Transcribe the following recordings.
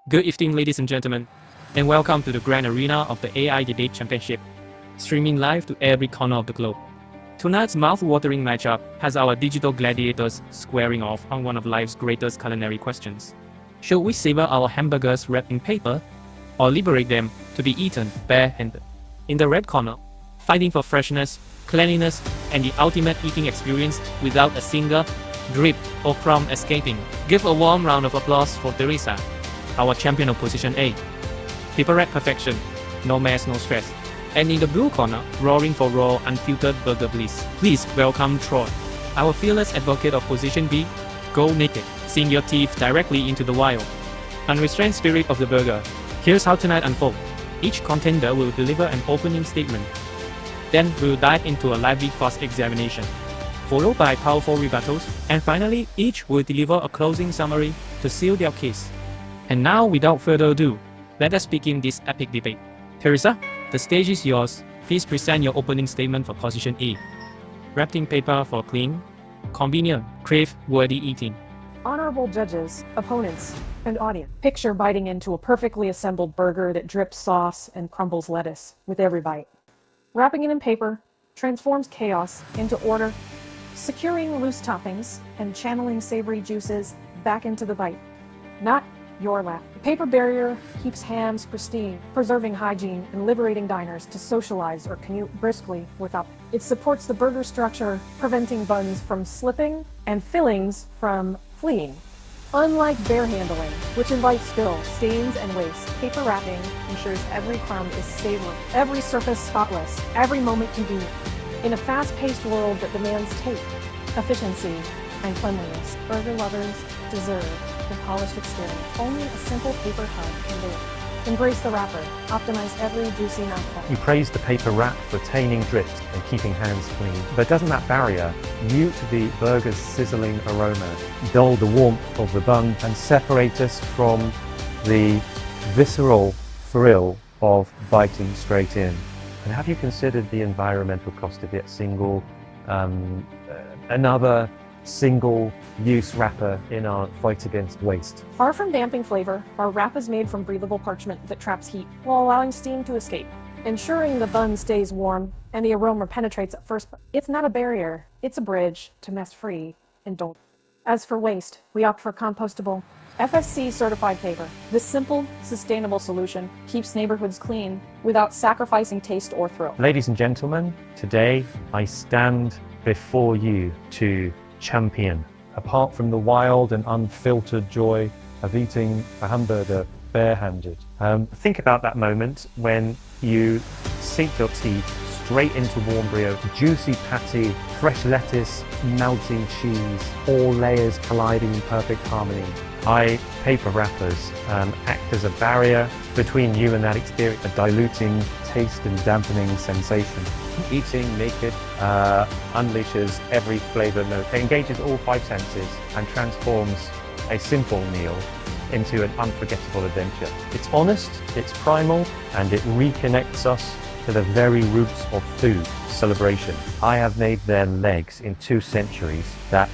Good evening, ladies and gentlemen, and welcome to the grand arena of the AI Debate Championship, streaming live to every corner of the globe. Tonight's mouth-watering matchup has our digital gladiators squaring off on one of life's greatest culinary questions. Should we savor our hamburgers wrapped in paper, or liberate them to be eaten bare-handed? In the red corner, fighting for freshness, cleanliness, and the ultimate eating experience without a single drip or crumb escaping. Give a warm round of applause for Teresa, our champion of position A. Paper wrap perfection, no mess, no stress. And in the blue corner, roaring for raw, unfiltered burger bliss. Please welcome Troy, our fearless advocate of position B. Go naked, sink your teeth directly into the wild, unrestrained spirit of the burger. Here's how tonight unfolds. Each contender will deliver an opening statement. Then we'll dive into a lively cross-examination, followed by powerful rebuttals, and finally, each will deliver a closing summary to seal their case. And now, without further ado, let us begin this epic debate. Teresa, the stage is yours. Please present your opening statement for position A. Wrapped in paper for clean, convenient, crave-worthy eating. Honorable judges, opponents, and audience, picture biting into a perfectly assembled burger that drips sauce and crumbles lettuce with every bite. Wrapping it in paper transforms chaos into order, securing loose toppings and channeling savory juices back into the bite. Not your lap. The paper barrier keeps hams pristine, preserving hygiene and liberating diners to socialize or commute briskly without. It supports the burger structure, preventing buns from slipping and fillings from fleeing. Unlike bare handling, which invites spills, stains, and waste, paper wrapping ensures every crumb is savory, every surface spotless, every moment convenient. In a fast-paced world that demands taste, efficiency, and cleanliness, burger lovers deserve the polished exterior. Only a simple paper hug can do it. Embrace the wrapper. Optimize every juicy mouthful. You praise the paper wrap for attaining drips and keeping hands clean. But doesn't that barrier mute the burger's sizzling aroma, dull the warmth of the bun, and separate us from the visceral thrill of biting straight in? And have you considered the environmental cost of yet another single-use wrapper in our fight against waste? Far from damping flavor, our wrap is made from breathable parchment that traps heat while allowing steam to escape, ensuring the bun stays warm and the aroma penetrates at first. It's not a barrier, it's a bridge to mess-free indulgence. As for waste, we opt for compostable, FSC-certified paper. This simple, sustainable solution keeps neighborhoods clean without sacrificing taste or thrill. Ladies and gentlemen, today I stand before you to champion. Apart from the wild and unfiltered joy of eating a hamburger barehanded. Think about that moment when you sink your teeth straight into warm brioche, juicy patty, fresh lettuce, melting cheese, all layers colliding in perfect harmony. Paper wrappers act as a barrier between you and that experience, a diluting taste and dampening sensation. Eating naked unleashes every flavor note. It engages all five senses and transforms a simple meal into an unforgettable adventure. It's honest, it's primal, and it reconnects us to the very roots of food, celebration. I have made their legs in 2 centuries that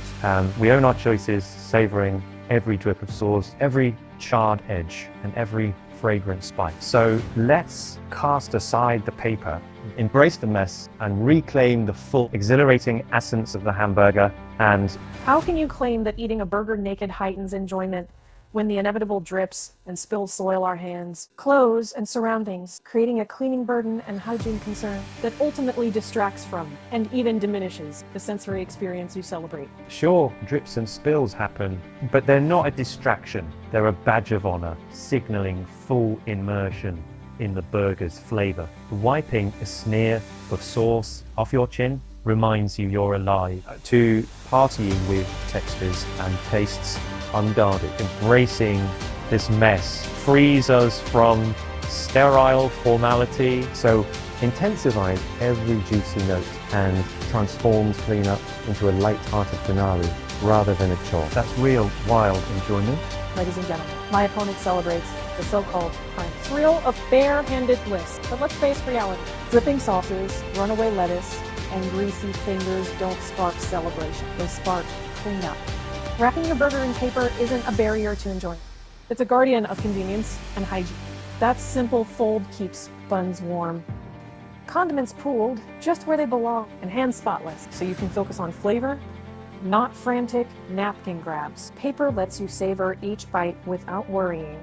we own our choices, savoring every drip of sauce, every charred edge, and every fragrant spice. So let's cast aside the paper, embrace the mess, and reclaim the full, exhilarating essence of the hamburger. And how can you claim that eating a burger naked heightens enjoyment when the inevitable drips and spills soil our hands, clothes, and surroundings, creating a cleaning burden and hygiene concern that ultimately distracts from and even diminishes the sensory experience you celebrate? Sure, drips and spills happen, but they're not a distraction. They're a badge of honor, signaling full immersion in the burger's flavor. Wiping a smear of sauce off your chin reminds you you're alive to partying with textures and tastes unguarded. Embracing this mess frees us from sterile formality, so intensifies every juicy note and transforms cleanup into a light-hearted finale rather than a chore. That's real wild enjoyment. Ladies and gentlemen, my opponent celebrates the so-called thrill of bare-handed bliss. But let's face reality. Dripping sauces, runaway lettuce, and greasy fingers don't spark celebration. They spark cleanup. Wrapping your burger in paper isn't a barrier to enjoyment. It's a guardian of convenience and hygiene. That simple fold keeps buns warm. Condiments pooled just where they belong and hands spotless, so you can focus on flavor, not frantic napkin grabs. Paper lets you savor each bite without worrying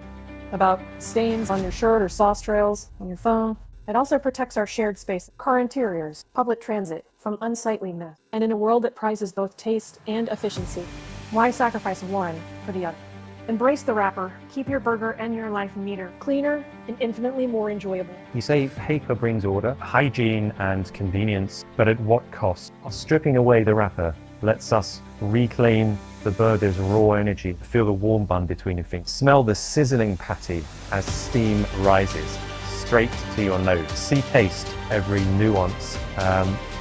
about stains on your shirt or sauce trails on your phone. It also protects our shared space, car interiors, public transit from unsightly mess. And in a world that prizes both taste and efficiency, why sacrifice one for the other? Embrace the wrapper. Keep your burger and your life neater, cleaner, and infinitely more enjoyable. You say paper brings order, hygiene, and convenience, but at what cost? Stripping away the wrapper lets us reclaim the burger's raw energy, feel the warm bun between your fingers, smell the sizzling patty as steam rises straight to your nose. See, taste every nuance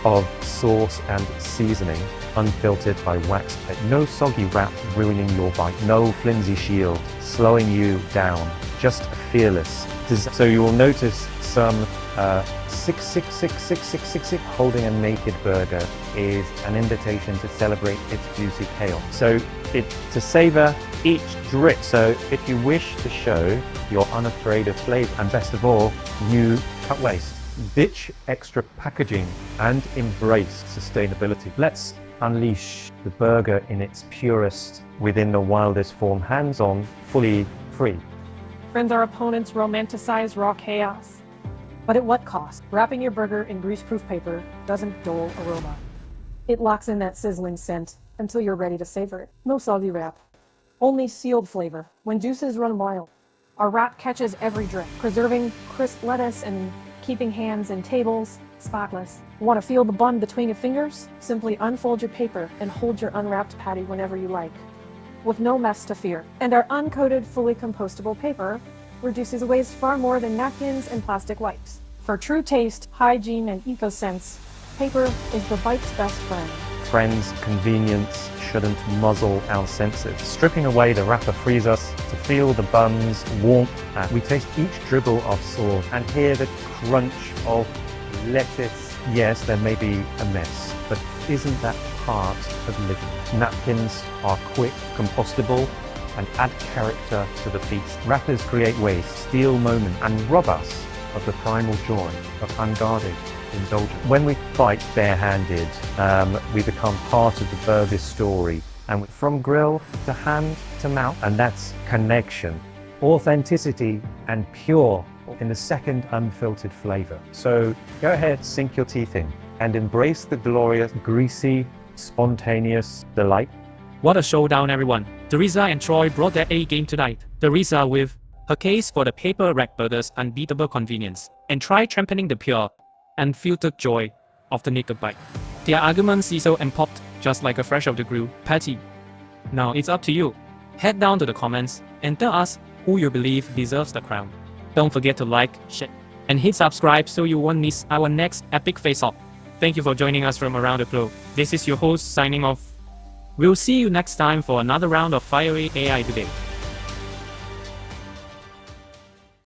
of sauce and seasoning, unfiltered by wax plate. No soggy wrap ruining your bite. No flimsy shield slowing you down. Just fearless. So you will notice some 6666666 holding a naked burger is an invitation to celebrate its juicy chaos. So to savor each drip. So if you wish to show you're unafraid of flavor, and best of all, you cut waste, ditch extra packaging, and embrace sustainability. Let's unleash the burger in its purest, within the wildest form, hands-on, fully free. Friends, our opponents romanticize raw chaos. But at what cost? Wrapping your burger in grease-proof paper doesn't dull aroma. It locks in that sizzling scent until you're ready to savor it. No soggy wrap, only sealed flavor when juices run wild. Our wrap catches every drip, preserving crisp lettuce and keeping hands and tables spotless. Want to feel the bun between your fingers? Simply unfold your paper and hold your unwrapped patty whenever you like, with no mess to fear. And our uncoated, fully compostable paper reduces waste far more than napkins and plastic wipes. For true taste, hygiene, and eco-sense, paper is the bite's best friend. Friends, convenience shouldn't muzzle our senses. Stripping away the wrapper frees us to feel the bun's warmth. We taste each dribble of sauce and hear the crunch of lettuce. Yes, there may be a mess, but isn't that part of living? Napkins are quick, compostable, and add character to the feast. Wrappers create waste, steal moment, and rob us of the primal joy of unguarded indulgence. When we bite barehanded, we become part of the burger's story, and from grill to hand to mouth, and that's connection, authenticity, and pure in the second unfiltered flavor. So go ahead, sink your teeth in, and embrace the glorious, greasy, spontaneous delight. What a showdown, everyone. Teresa and Troy brought their A game tonight. Teresa with her case for the paper rack burger's unbeatable convenience, and Troy championing the pure, unfiltered joy of the naked bite. Their arguments sizzled and popped just like a fresh off the grill patty. Now it's up to you. Head down to the comments and tell us who you believe deserves the crown. Don't forget to like, share, and hit subscribe so you won't miss our next epic face-off. Thank you for joining us from around the globe. This is your host signing off. We'll see you next time for another round of fiery AI debate.